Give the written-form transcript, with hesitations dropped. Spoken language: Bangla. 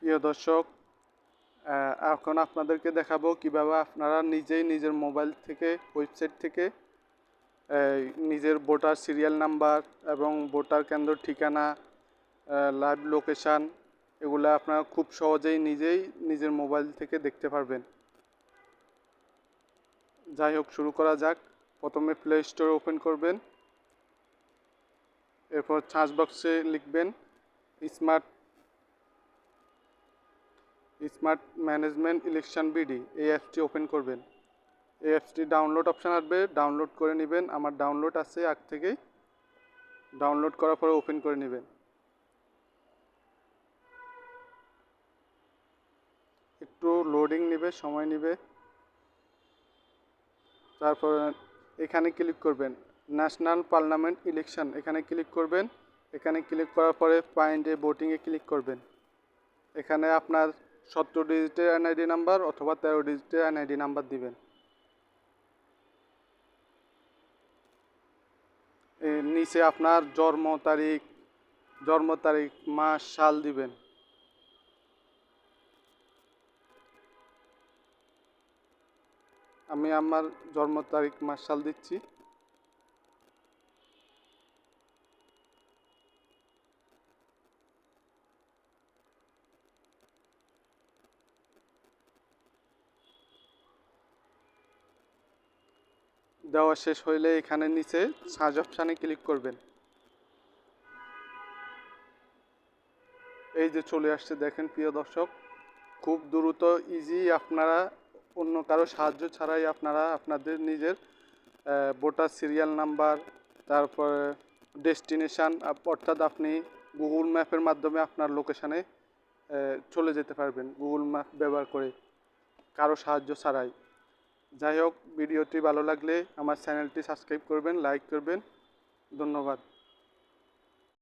প্রিয় দর্শক, এখন আপনাদেরকে দেখাবো কিভাবে আপনারা নিজেই নিজের মোবাইল থেকে ওয়েবসাইট থেকে নিজের ভোটার সিরিয়াল নাম্বার এবং ভোটার কেন্দ্র ঠিকানা, লাইভ লোকেশান এগুলো আপনারা খুব সহজেই নিজেই নিজের মোবাইল থেকে দেখতে পারবেন। যাই হোক, শুরু করা যাক। প্রথমে প্লে স্টোর ওপেন করবেন, এরপর সার্চ বক্সে লিখবেন smart smart management election BD. এই অ্যাপসটি ওপেন করবেন। এই অ্যাপসটি ডাউনলোড অপশান আসবে, ডাউনলোড করে নেবেন। আমার ডাউনলোড আছে আগ থেকেই। ডাউনলোড করার পরে ওপেন করে নেবেন। একটু লোডিং নেবে, সময় নেবে। তারপর এখানে ক্লিক করবেন ন্যাশনাল পার্লামেন্ট ইলেকশন, এখানে ক্লিক করবেন। এখানে ক্লিক করার পরে ফাইন্ড এ ভোটিংয়ে ক্লিক করবেন। এখানে আপনার 17 ডিজিটের এনআইডি নাম্বার অথবা 13 ডিজিটের এনআইডি নাম্বার দিবেন। নিচে আপনার জন্ম তারিখ, মাস, সাল দিবেন। আমি আমার জন্ম তারিখ, মাস, সাল দিচ্ছি। দেওয়া শেষ হইলে এখানে নিচে সার্চ অপশানে ক্লিক করবেন। এই যে চলে আসছে, দেখেন প্রিয় দর্শক, খুব দ্রুত ইজি। আপনারা অন্য কারো সাহায্য ছাড়াই আপনারা আপনাদের নিজের ভোটার সিরিয়াল নাম্বার, তারপর ডেস্টিনেশান, অর্থাৎ আপনি গুগল ম্যাপের মাধ্যমে আপনার লোকেশানে চলে যেতে পারবেন গুগল ম্যাপ ব্যবহার করে, কারো সাহায্য ছাড়াই। যাই হোক, ভিডিওটি ভালো লাগলে আমার চ্যানেলটি সাবস্ক্রাইব করবেন, লাইক করবেন। ধন্যবাদ।